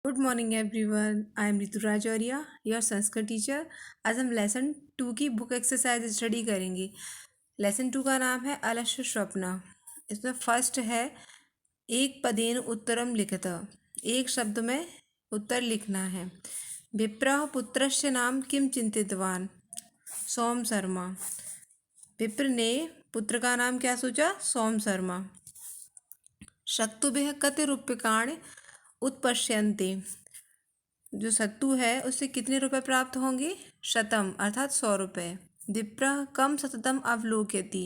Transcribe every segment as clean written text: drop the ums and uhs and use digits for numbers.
Good morning everyone. I am Ritu Rajoria, your Sanskrit teacher. आज हम lesson 2 की बुक एक्सरसाइज स्टडी करेंगे। लेसन 2 का नाम है अलस्य स्वप्न। इसमें फर्स्ट है एक पदेन उत्तरम लिखत। एक शब्द में उत्तर लिखना है। विप्रः पुत्रस्य नाम किम चिंतितवान? सोम शर्मा। विप्र ने पुत्र का नाम क्या सोचा? सोम शर्मा। शक्तुभिः कति रूप्यकाणि उत्पश्यन्ते? जो सत्तू है उससे कितने रुपए प्राप्त होंगे? शतम अर्थात 100 रुपये। विप्रः कम सततम अवलोकयति?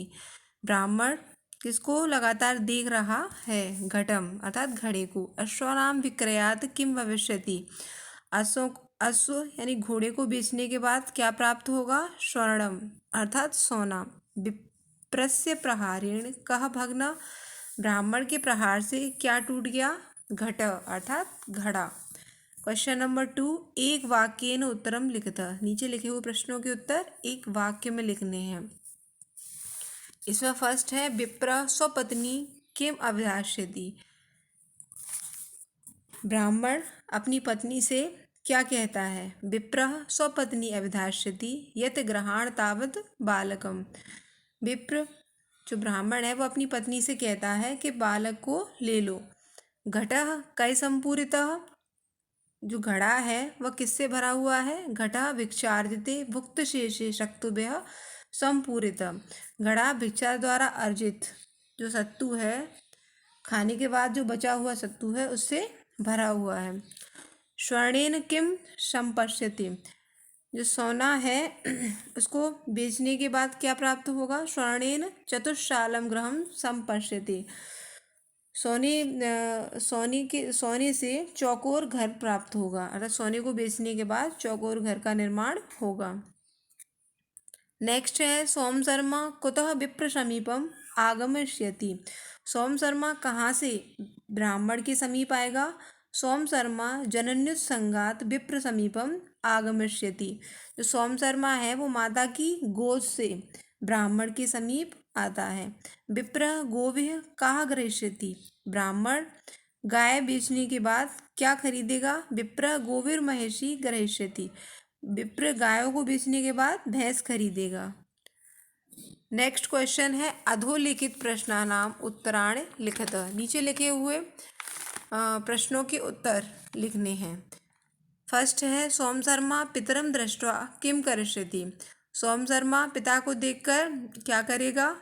ब्राह्मण किसको लगातार देख रहा है? घटम अर्थात घड़े को। अश्वानाम विक्रयात किम भविष्यति? अश्व यानी घोड़े को बेचने के बाद क्या प्राप्त होगा? स्वर्णम अर्थात सोना। विप्रस्य प्रहारेण कः भग्न? ब्राह्मण के प्रहार से क्या टूट गया? घट अर्थात घड़ा। क्वेश्चन नंबर 2, एक वाक्येन उत्तरम लिखत। नीचे लिखे हुए प्रश्नों के उत्तर एक वाक्य में लिखने हैं। इसमें फर्स्ट है विप्र स्वपत्नी किम अभिलाषयति? ब्राह्मण अपनी पत्नी से क्या कहता है? विप्रः स्वपत्नी अभिधाष्यति यत ग्रहाण तावत बालकम। विप्र जो ब्राह्मण है वो अपनी पत्नी से कहता है कि बालक को ले लो। घटः कै संपूरितः? जो घड़ा है वह किससे भरा हुआ है? घटा भिक्षार्जिते भुक्त शेषे शक्तुभ्यः संपूरित। घड़ा भिक्षा द्वारा अर्जित जो सत्तू है, खाने के बाद जो बचा हुआ सत्तू है उससे भरा हुआ है। स्वर्णेन किम संपश्यति? जो सोना है उसको बेचने के बाद क्या प्राप्त होगा? स्वर्णेन चतुष्शालम गृहम संपश्यति। सोने से चौकोर घर प्राप्त होगा, अर्थात सोने को बेचने के बाद चौकोर घर का निर्माण होगा। नेक्स्ट है सोम शर्मा कुतः विप्र समीपम आगमिष्यति? सोम शर्मा कहाँ से ब्राह्मण के समीप आएगा? सोम शर्मा जनन्युत संगात विप्र समीपम आगमिष्यति। जो सोम शर्मा है वो माता की गोद से ब्राह्मण के समीप आता है। विप्र गोभिः काः ग्रहीष्यति? ब्राह्मण गाय बेचने के बाद क्या खरीदेगा? विप्र गोभिर महेशी ग्रहीष्यति। विप्र गायों को बेचने के बाद भैंस खरीदेगा। नेक्स्ट क्वेश्चन है अधोलिखित प्रश्नानाम उत्तराणि लिखत। नीचे लिखे हुए प्रश्नों के उत्तर लिखने हैं। फर्स्ट है सोम शर्मा पितरम दृष्ट्वा किम करिष्यति? सोम शर्मा पिता को देखकर क्या करेगा?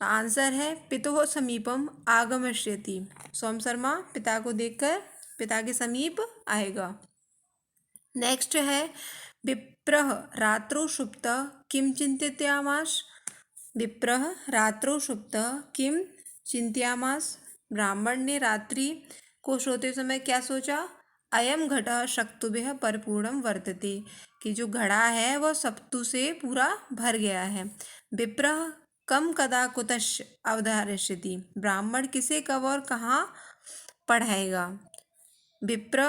आंसर है पितुः समीपम आगमिष्यति। सोम शर्मा पिता को देखकर पिता के समीप आएगा। नेक्स्ट है विप्रः रात्रौ सुप्तः किम चिंतयामास? विप्रः रात्रौ सुप्तः किम चिंतयामास? ब्राह्मण ने रात्रि को सोते समय क्या सोचा? अयम घटः शक्तुभिः परिपूर्णम वर्तते, कि जो घड़ा है वह सत्तू से पूरा भर गया है। विप्रः कम कदा कुतश्च अवधारयति? ब्राह्मण किसे कब और कहाँ पढ़ाएगा? विप्र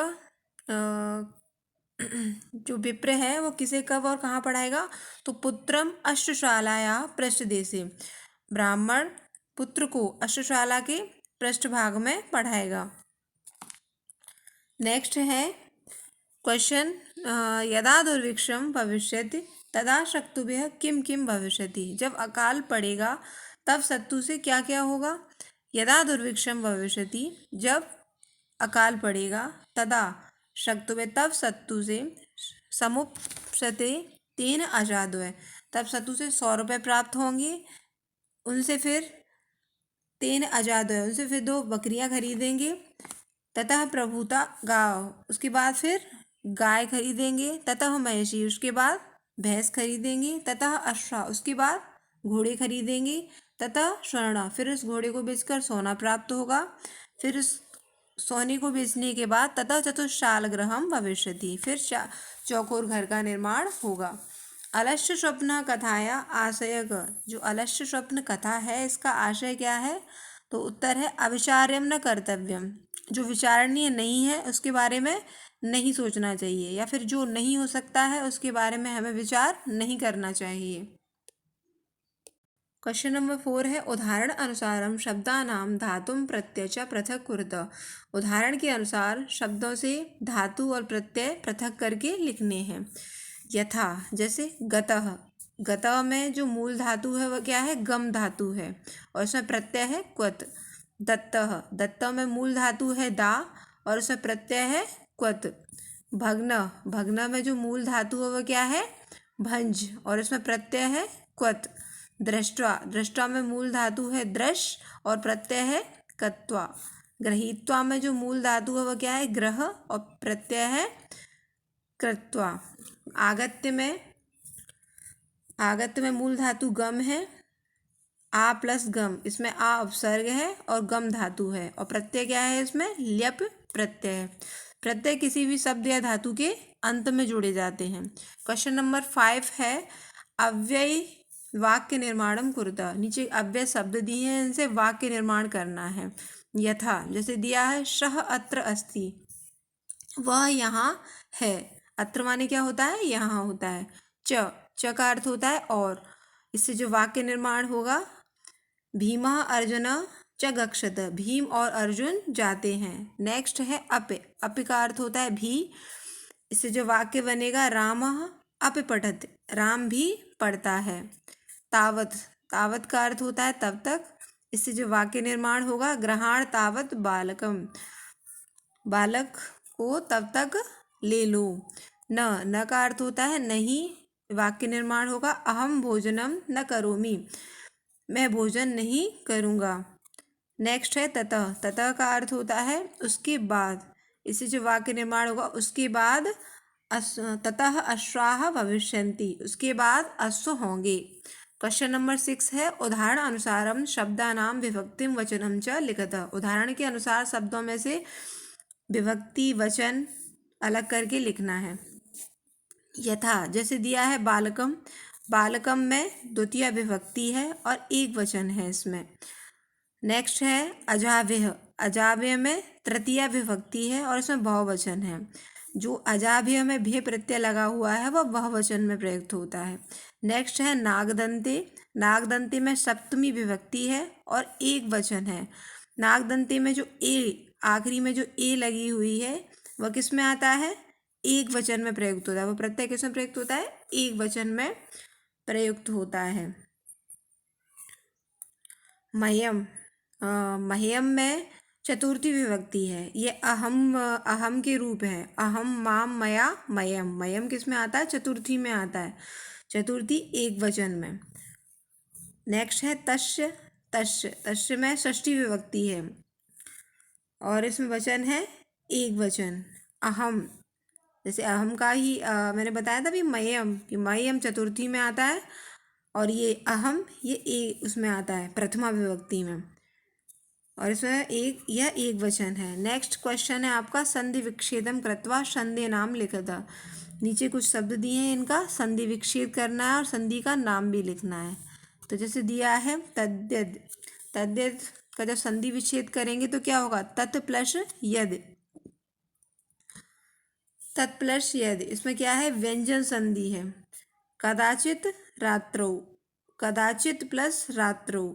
जो विप्र है वो किसे कब और कहाँ पढ़ाएगा? तो पुत्रम अश्वशालाया पृष्ठदेशे। ब्राह्मण पुत्र को अश्वशाला के पृष्ठभाग में पढ़ाएगा। नेक्स्ट है क्वेश्चन यदा दुर्भिक्षम भविष्यति तदा शक्तुभ्यः किम किम भविष्यति? जब अकाल पड़ेगा तब सत्तू से क्या क्या होगा? यदा दुर्भिक्षम भविष्यति जब अकाल पड़ेगा, तदा शक्तुभ्यः तब सत्तू से समुपसते तेन अजाद्वय तब सत्तू से 100 रुपये प्राप्त होंगे। उनसे फिर तेन अजाद्वय उनसे फिर 2 बकरियां खरीदेंगे। ततः प्रभुता गाव उसके बाद फिर गाय खरीदेंगे। ततः महेशी उसके बाद भैंस खरीदेंगे। ततः अश्वा उसके बाद घोड़े खरीदेंगे। ततः स्वर्ण फिर उस घोड़े को बेचकर सोना प्राप्त होगा। फिर उस सोने को बेचने के बाद ततः चतुष्शाल गृहम भविष्यति फिर चौकोर घर का निर्माण होगा। अलस्य स्वप्न कथाया आशयक, जो अलस्य स्वप्न कथा है इसका आशय क्या है? तो उत्तर है अविचार्यम न कर्तव्यम, जो विचारणीय नहीं है उसके बारे में नहीं सोचना चाहिए, या फिर जो नहीं हो सकता है उसके बारे में हमें विचार नहीं करना चाहिए। क्वेश्चन नंबर 4 है उदाहरण अनुसारम शब्दानाम धातुम प्रत्यय च पृथक कुरुत। उदाहरण के अनुसार शब्दों से धातु और प्रत्यय पृथक करके लिखने हैं। यथा जैसे गतः, गतः में जो मूल धातु है वह क्या है, गम धातु है और उसमें प्रत्यय है क्वत। दत्तः, दत्तः में मूल धातु है दा और उसमें प्रत्यय है क्वत। भग्न, भग्न में जो मूल धातु है वह क्या है, भंज और उसमें प्रत्यय है क्वत। दृष्ट्वा, दृष्ट्वा में मूल धातु है दृश और प्रत्यय है कत्वा। गृहीत्वा में जो मूल धातु है वह क्या है, ग्रह और प्रत्यय है कृत्वा। आगत्य में, आगत्य में मूल धातु गम है, आ प्लस गम, इसमें आ उपसर्ग है और गम धातु है और प्रत्यय क्या है, इसमें ल्यप प्रत्यय है। प्रत्यय किसी भी शब्द या धातु के अंत में जोड़े जाते हैं। क्वेश्चन नंबर 5 है अव्यय वाक्य निर्माणम कुरुता। नीचे अव्यय शब्द दिए हैं, इनसे वाक्य निर्माण करना है। यथा जैसे दिया है सह अत्र अस्ति, वह यहाँ है। अत्र माने क्या होता है, यहाँ होता है। च, च का अर्थ होता है और, इससे जो वाक्य निर्माण होगा भीमः अर्जुन च गच्छत, भीम और अर्जुन जाते हैं। नेक्स्ट है अपे, अपे का अर्थ होता है भी, इससे जो वाक्य बनेगा रामः अपि पठत, राम भी पढ़ता है। तावत, तावत का अर्थ होता है तब तक, इससे जो वाक्य निर्माण होगा ग्रहाण तावत बालकम, बालक को तब तक ले लो। न का अर्थ होता है नहीं, वाक्य निर्माण होगा अहम भोजनम न करोमि, मैं भोजन नहीं करूँगा। नेक्स्ट है ततः, ततः का अर्थ होता है उसके बाद, इससे जो वाक्य निर्माण होगा उसके बाद ततः अश्वाः भविष्यन्ति, उसके बाद अश्व होंगे। क्वेश्चन नंबर 6 है उदाहरण अनुसारम शब्दानाम विभक्तिम वचनम च लिखत। उदाहरण के अनुसार शब्दों में से विभक्ति वचन अलग करके लिखना है। यथा जैसे दिया है बालकम, बालकम में द्वितीय विभक्ति है और एक वचन है इसमें। नेक्स्ट है अजाभ्य, अजाभ्य में तृतीय विभक्ति है और इसमें बहुवचन है। जो अजाभ्य में भे प्रत्यय लगा हुआ है वह बहुवचन में प्रयुक्त होता है। नेक्स्ट है नागदंते, नागदंते में सप्तमी विभक्ति है और एक वचन है। नागदंते में जो ए, आखिरी में जो ए लगी हुई है वह किस में आता है, एक वचन में प्रयुक्त होता है। वह प्रत्यय किस में प्रयुक्त होता है, एक वचन में प्रयुक्त होता है। मह्यम, मह्यम में चतुर्थी विभक्ति है, ये अहम, अहम के रूप है। अहम माम मया मयम, मयम किस में आता है, चतुर्थी में आता है, चतुर्थी एक वचन में। नेक्स्ट है तस्य, तस्य, तस्य में षष्ठी विभक्ति है और इसमें वचन है एक वचन अहम। जैसे अहम का ही मैंने बताया था भी मयम, कि मयम चतुर्थी में आता है और ये अहम ये उसमें आता है प्रथमा विभक्ति में और इसमें एक, यह एक वचन है। नेक्स्ट क्वेश्चन है आपका संधि विच्छेदम कृत्वा संधि नाम लिखत। नीचे कुछ शब्द दिए हैं, इनका संधि विच्छेद करना है और संधि का नाम भी लिखना है। तो जैसे दिया है तद्यद, तद्यद का जब संधि विच्छेद करेंगे तो क्या होगा, तत् प्लस यद, तत् प्लस यद, इसमें क्या है व्यंजन संधि है। कदाचित रात्रौ, कदाचित प्लस रात्रौ,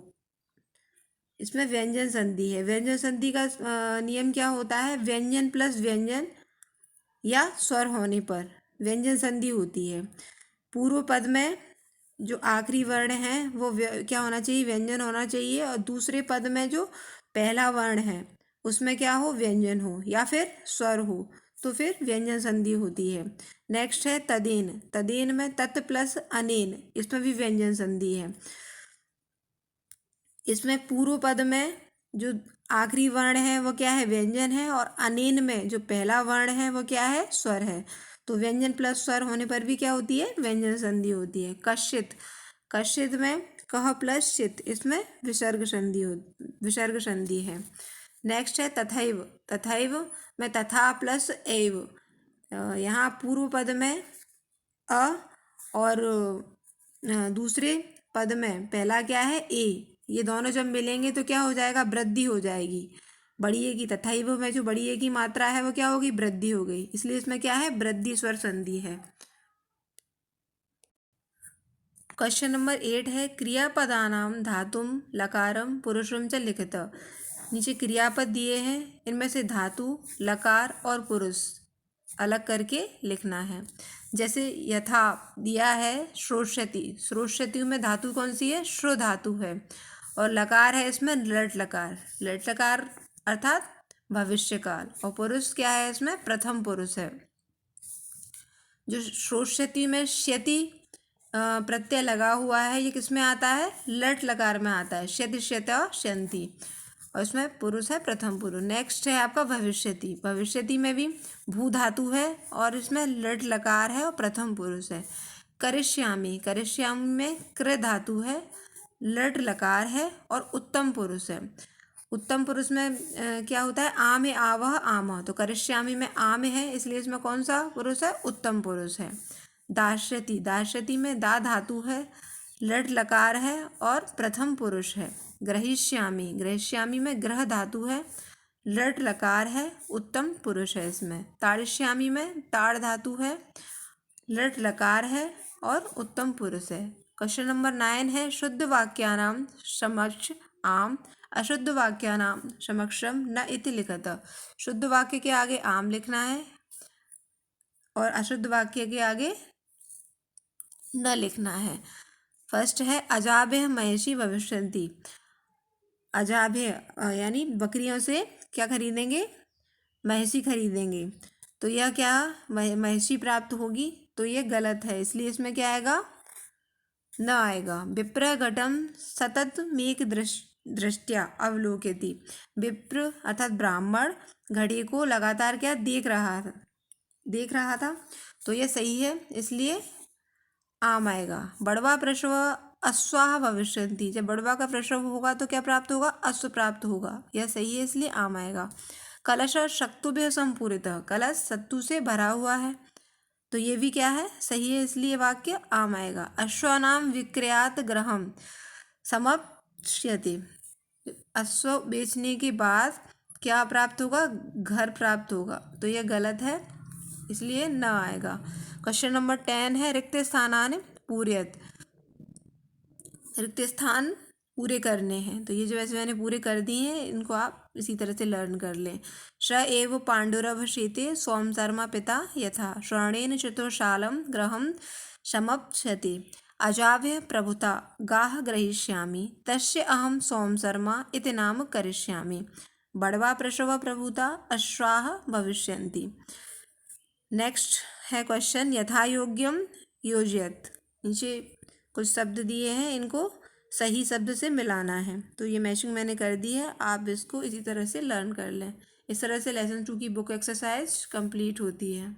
इसमें व्यंजन संधि है। व्यंजन संधि का नियम क्या होता है, व्यंजन प्लस व्यंजन या स्वर होने पर व्यंजन संधि होती है। पूर्व पद में जो आखिरी वर्ण है वो क्या होना चाहिए, व्यंजन होना चाहिए और दूसरे पद में जो पहला वर्ण है उसमें क्या हो, व्यंजन हो या फिर स्वर हो, तो फिर व्यंजन संधि होती है। नेक्स्ट है तदेन, तदेन में तत् प्लस अनेन, इसमें भी व्यंजन संधि है। इसमें पूर्व पद में जो आखिरी वर्ण है वो क्या है, व्यंजन है और अनेन में जो पहला वर्ण है वो क्या है, स्वर है। तो व्यंजन प्लस स्वर होने पर भी क्या होती है, व्यंजन संधि होती है। कश्चित, कश्चित में कह प्लस चित, इसमें विसर्ग संधि हो, विसर्ग संधि है। नेक्स्ट है तथैव, तथैव में तथा प्लस एव, यहाँ पूर्व पद में अ और दूसरे पद में पहला क्या है ए, ये दोनों जब मिलेंगे तो क्या हो जाएगा, वृद्धि हो जाएगी। बड़ी ए की तथैव में जो बड़ी ए की मात्रा है वो क्या होगी, वृद्धि हो गई, इसलिए इसमें क्या है, वृद्धि स्वर संधि है। क्वेश्चन नंबर 8 है क्रियापदानां धातुम लकारम पुरुषम च लिखित। नीचे क्रियापद दिए हैं, इनमें से धातु, लकार और पुरुष अलग करके लिखना है। जैसे यथा दिया है श्रोष्यति, श्रोष्यति में धातु कौन सी है? श्रु धातु है। और लकार है इसमें लट लकार, लट लकार अर्थात भविष्यकाल। और पुरुष क्या है इसमें? प्रथम पुरुष है। जो श्रोष्यति में श्यति प्रत्यय लगा हुआ है, ये किस में आता है? लट लकार में आता है, श्यति श्यता श्यंति। और इसमें पुरुष है प्रथम पुरुष। नेक्स्ट है आपका भविष्यति। भविष्यति में भी भू धातु है और इसमें लट लकार है और प्रथम पुरुष है। करिष्यामि, करिष्यामि में कृ धातु है, लट लकार है और उत्तम पुरुष है। उत्तम पुरुष में क्या होता है? आम है, आवह आमह। तो करिष्यामि में आम है, इसलिए इसमें कौन सा पुरुष है? उत्तम पुरुष है। दास्यति, दास्यति में दा धातु है, लट लकार है और प्रथम पुरुष है। ग्रहीष्यामि, ग्रहीष्यामि में ग्रह धातु है, लट लकार है, उत्तम पुरुष है इसमें। ताड़िष्यामि में ताड़ धातु है, लट लकार है और उत्तम पुरुष है। क्वेश्चन नंबर 9 है शुद्ध वाक्यानाम समक्ष आम, अशुद्ध वाक्यानाम समक्षम न इति लिखत। शुद्ध वाक्य के आगे आम लिखना है और अशुद्ध वाक्य के आगे न लिखना है। फर्स्ट है अजाभ्य महिषी भविष्यन्ति। अजाभ्य यानी बकरियों से क्या खरीदेंगे? महिषी खरीदेंगे। तो यह क्या महिषी प्राप्त होगी? तो ये गलत है, इसलिए इसमें क्या आएगा? न आएगा। विप्र घटम सतत मेक दृष्टया अवलोकयति। विप्र अर्थात ब्राह्मण घड़ी को लगातार क्या देख रहा था। तो ये सही है, इसलिए आम आएगा। बड़वा प्रसव अश्वाह भविष्यन्ति। जब बड़वा का प्रसव होगा तो क्या प्राप्त होगा? अश्व प्राप्त होगा। यह सही है, इसलिए आम आएगा। कलश शक्तुभ्य संपूरित, कलश सत्तू से भरा हुआ है, तो ये भी क्या है? सही है, इसलिए वाक्य आम आएगा। अश्वानाम विक्रयात गृहम समप्स्यति। अश्व बेचने के बाद क्या प्राप्त होगा? घर प्राप्त होगा। तो यह गलत है, इसलिए न आएगा। क्वेश्चन नंबर 10 है रिक्त स्थानानि पूरयत। रिक्त स्थान पूरे करने हैं, तो ये जो वैसे मैंने पूरे कर दिए हैं, इनको आप इसी तरह से लर्न कर लें। श एव पांडुरभ शेते सोम शर्मा पिता यथा श्रवणेन चतुर्शालम ग्रहम समप्स्यति। अजाव्य प्रभुता गाह ग्रहीष्यामि तस्य अहम सोम शर्मा इति नाम करिष्यामि। बड़वा प्रसव प्रभुता अश्वाः भविष्यन्ति। नेक्स्ट है क्वेश्चन यथा योग्यम योजयत। नीचे कुछ शब्द दिए हैं, इनको सही शब्द से मिलाना है। तो ये मैचिंग मैंने कर दी है, आप इसको इसी तरह से लर्न कर लें। इस तरह से लेसन 2 की बुक एक्सरसाइज कंप्लीट होती है।